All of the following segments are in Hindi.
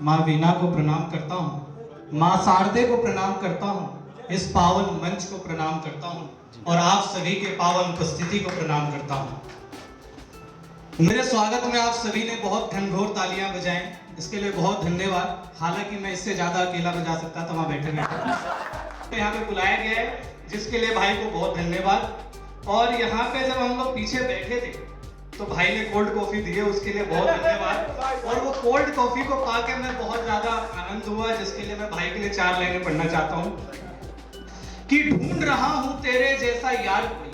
माँ वीणा को प्रणाम करता हूँ, माँ शारदे को प्रणाम करता हूँ, इस पावन मंच को प्रणाम करता हूँ और आप सभी के पावन उपस्थिति को प्रणाम करता हूँ। मेरे स्वागत में आप सभी ने बहुत घनघोर तालियां बजाएं, इसके लिए बहुत धन्यवाद। हालांकि मैं इससे ज्यादा अकेला बजा सकता था वहां बैठे बैठे। यहाँ पे बुलाया गया है जिसके लिए भाई को बहुत धन्यवाद। और यहाँ पे जब हम लोग पीछे बैठे थे तो भाई ने कोल्ड कॉफी दी है, उसके लिए बहुत धन्यवाद। और वो कोल्ड कॉफी को पाके मैं बहुत ज्यादा आनंद हुआ, जिसके लिए मैं भाई के लिए 4 लाइनें पढ़ना चाहता हूँ कि ढूंढ रहा हूँ तेरे जैसा यार कोई,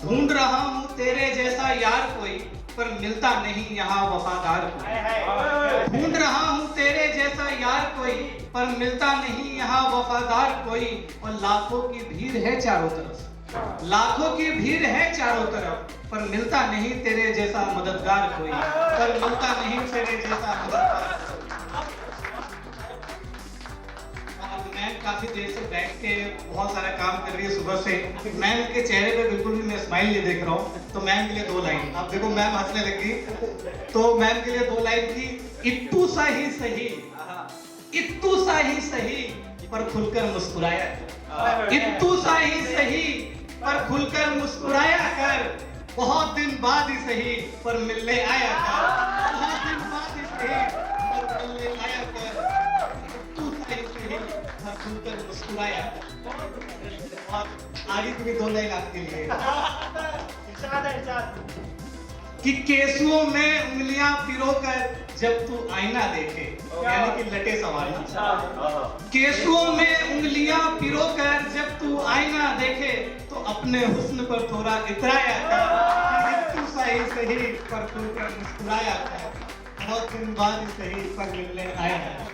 ढूंढ रहा हूँ तेरे जैसा यार कोई, पर मिलता नहीं यहाँ वफादार कोई। ढूंढ रहा हूँ तेरे जैसा यार कोई, पर मिलता नहीं यहाँ वफादार कोई। और लाखों की भीड़ है चारों तरफ, लाखों की भीड़ है चारों तरफ, पर मिलता नहीं तेरे जैसा मददगार कोई, पर मिलता नहीं तेरे जैसा मददगार। मैम काफी देर से बैठ के बहुत सारा काम कर रही है सुबह से। मैम के चेहरे पे बिल्कुल भी मैं स्माइल नहीं देख रहा हूँ, तो मैम के लिए 2 लाइन। आप देखो मैम हंसने लगी, तो मैम के लिए 2 लाइन की। इत्तू सा ही सही, इत्तू सा ही सही, पर खुलकर मुस्कुराया। इत्तू सा ही सही, पर खुलकर मुस्कुराया कर। बहुत दिन बाद ही सही, पर मिलने आया कर। बहुत दिन बाद ही सही, पर मिलने आया कर। इत्तू सा ही सही, पर खुलकर मुस्कुराया। और आगे की भी 2 लाइन आपके लिए कि केसुओं में उंगलियां पिरोकर जब तू आईना देखे, यानी कि लटे सवाल। केसुओं में उंगलियां पिरोकर जब तू आईना देखे, तो अपने हुस्न पर थोड़ा इतराया कर। तू सही सही पर खुलकर मुस्कुराया कर। बहुत दिन बाद ही सही पर मिलने आया है।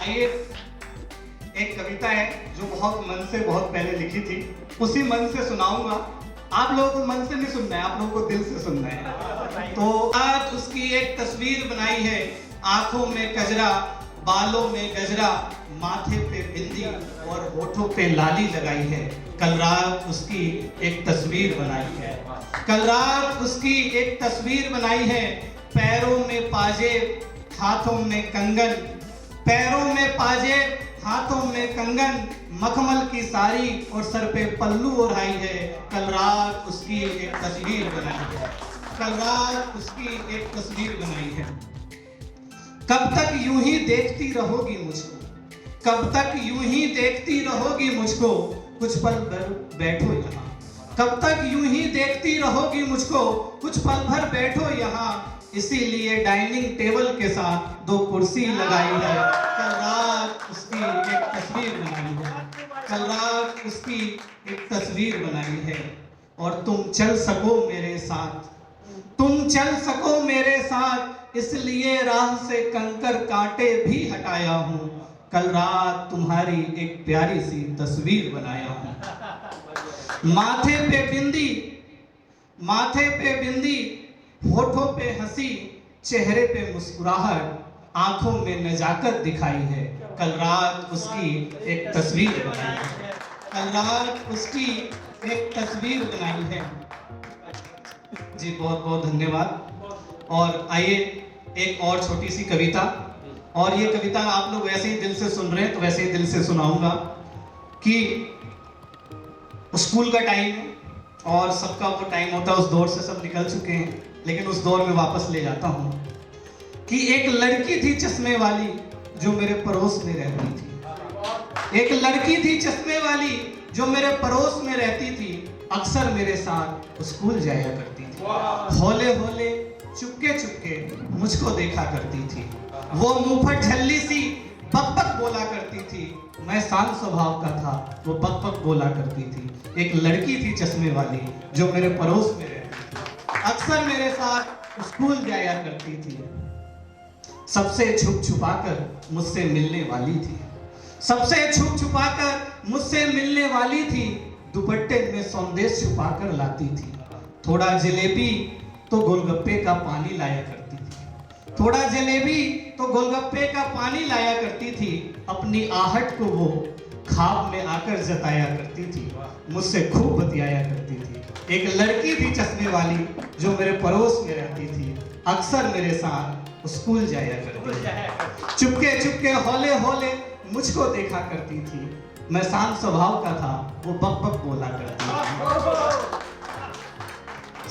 आइए, एक कविता है जो बहुत मन से बहुत पहले लिखी थी, उसी मन से सुनाऊंगा। आप लोगों को मन से नहीं सुनना है, आप लोगों को दिल से सुनना है। तो आज उसकी एक तस्वीर बनाई है, आंखों में कजरा, बालों में गजरा, माथे पे बिंदी और होठों पे लाली लगाई है। कल रात उसकी एक तस्वीर बनाई है, कल रात उसकी एक तस्वीर बनाई है। पैरों में पाजेब, हाथों में कंगन, पैरों में पाजेब, हाथों में कंगन, मखमल की साड़ी और सर पे पल्लू ओढ़ाई है। कल रात उसकी एक तस्वीर बनाई है, कल रात उसकी एक तस्वीर बनाई है। कब तक यूं ही देखती रहोगी मुझको, कब तक यूं ही देखती रहोगी मुझको, कुछ पल भर बैठो यहाँ। कब तक यूं ही देखती रहोगी मुझको, कुछ पल भर बैठो यहाँ। इसीलिए डाइनिंग टेबल के साथ 2 कुर्सी लगाई है। कल रात उसकी एक तस्वीर बनाई है, कल रात उसकी एक तस्वीर बनाई है। और तुम चल सको मेरे साथ, तुम चल सको मेरे साथ, इसलिए राह से कंकर कांटे भी हटाया हूँ। कल रात तुम्हारी एक प्यारी सी तस्वीर बनाया हूँ। माथे पे बिंदी, माथे पे बिंदी, होठों पे हंसी, चेहरे पे मुस्कुराहट, आंखों में नजाकत दिखाई है। कल रात उसकी एक तस्वीर बनाई है, कल रात उसकी एक तस्वीर बनाई है। जी बहुत बहुत धन्यवाद। और आइए एक और छोटी सी कविता, और ये कविता आप लोग वैसे ही दिल से सुन रहे हैं तो वैसे ही दिल से सुनाऊंगा कि स्कूल का टाइम है और सबका वो टाइम होता है, उस दौर से सब निकल चुके हैं, लेकिन उस दौर में वापस ले जाता हूँ कि एक लड़की थी चश्मे वाली जो मेरे पड़ोस में रहती थी। एक लड़की थी चश्मे वाली जो मेरे पड़ोस में रहती थी, अक्सर मेरे साथ स्कूल जाया करती थी। होले होले चुपके चुपके मुझको देखा करती थी। वो मुंहफट झल्ली सी बक बक बोला करती थी, मैं शांत स्वभाव का था, वो बक बक बोला करती थी। एक लड़की थी चश्मे वाली जो मेरे पड़ोस में रहती थी, अक्सर मेरे साथ स्कूल जाया करती थी। सबसे छुप छुपाकर मुझसे मिलने वाली थी, सबसे छुप छुपाकर मुझसे मिलने वाली थी। दुपट्टे में संदेश छुपाकर लाती थी। थोड़ा जलेबी तो गोलगप्पे का पानी लाया करती थी, थोड़ा जलेबी तो गोलगप्पे का पानी लाया करती थी। अपनी आहट को वो ख्वाब में आकर जताया करती थी, मुझसे खूब बतियाया करती थी। एक लड़की थी चश्मे वाली जो मेरे पड़ोस में रहती थी, अक्सर मेरे साथ स्कूल जाया करती थी। चुपके चुपके हौले हौले मुझको देखा करती थी। मैं शांत स्वभाव का था, वो बक बक बोला करती थी।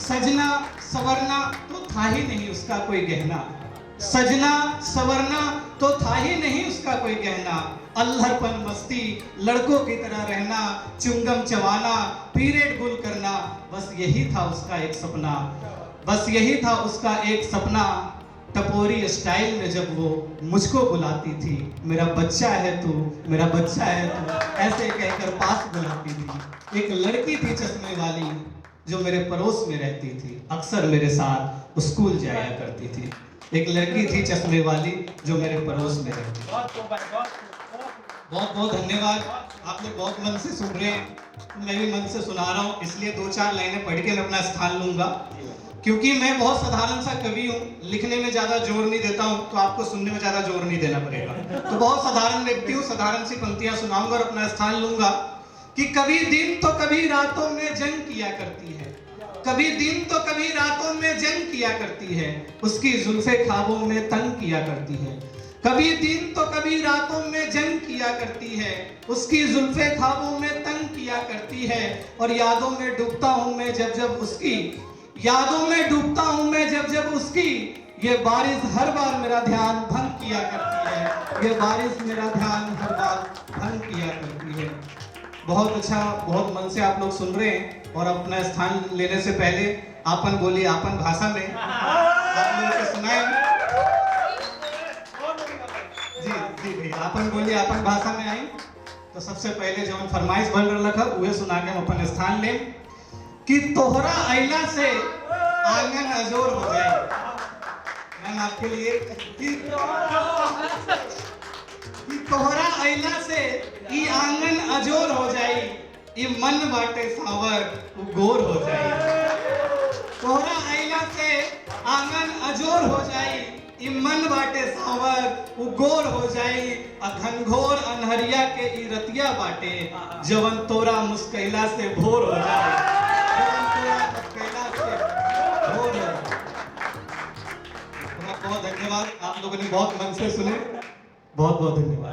सजना सवरना तो था ही नहीं उसका कोई गहना, सजना सवरना तो था ही नहीं उसका कोई गहना। अल्हड़पन मस्ती लड़कों की तरह रहना, चुंगम चबाना पीरियड गुल करना, बस यही था उसका एक सपना, बस यही था उसका एक सपना। टपोरी स्टाइल में जब वो मुझको बुलाती थी, मेरा बच्चा है तू, मेरा बच्चा है तू, ऐसे कहकर पास बुलाती थी। एक लड़की थी चश्मे वाली जो मेरे पड़ोस में रहती थी, अक्सर मेरे साथ स्कूल जाया करती थी। एक लड़की थी चश्मे वाली जो मेरे पड़ोस में रहती थी। बहुत बहुत धन्यवाद, आप लोग बहुत मन से सुन रहे हैं, मैं भी मन से सुना रहा हूँ, इसलिए 2-4 लाइनें पढ़ के मैं अपना स्थान लूंगा, क्योंकि मैं बहुत साधारण सा कवि हूँ, लिखने में ज्यादा जोर नहीं देता हूँ, तो आपको सुनने में ज्यादा जोर नहीं देना पड़ेगा। तो बहुत साधारण व्यक्ति हूँ, साधारण सी पंक्तियां सुनाऊंगा और अपना स्थान लूंगा कि कभी दिन तो कभी रातों में जंग किया करती है, कभी दिन तो कभी रातों में जंग किया करती है, उसकी जुल्फे ख्वाबों में तंग किया करती है। कभी दिन तो कभी रातों में जंग किया करती है, उसकी जुल्फे ख्वाबों में तंग किया करती है। और यादों में डूबता हूँ मैं जब जब उसकी, यादों में डूबता हूँ मैं जब जब उसकी, ये बारिश हर बार मेरा ध्यान भंग किया करती है, ये बारिश मेरा ध्यान हर बार भंग किया करती है। बहुत अच्छा, बहुत मन से आप लोग सुन रहे हैं। और अपना स्थान लेने से पहले आपन बोलिए आपन भाषा में आप लोगों को सुनाए। जी जी भैया, आपन बोलिए आपन भाषा में आई। तो सबसे पहले जो हम फरमाइश बन रहा उहे सुना के हम अपन स्थान लें कि तोहरा अइला से आंगन अजोर हो जाए। मैम आपके लिए कि तोहरा अइला से ई आंगन अजोर हो जाई, ई मन बाटे सावर उ गोर हो जाई। तोहरा अइला से आंगन अजोर हो जाई, ई मन बाटे सावर उ गोर हो जाई। घनघोर अनहरिया के ई रतिया बाटे, जवन तोरा मुस्कैला से भोर हो जाए, जवन तोरा मुस्कैला से भोर हो जाए। बहुत बहुत धन्यवाद, आप लोगों ने बहुत मन से सुने, बहुत बहुत धन्यवाद।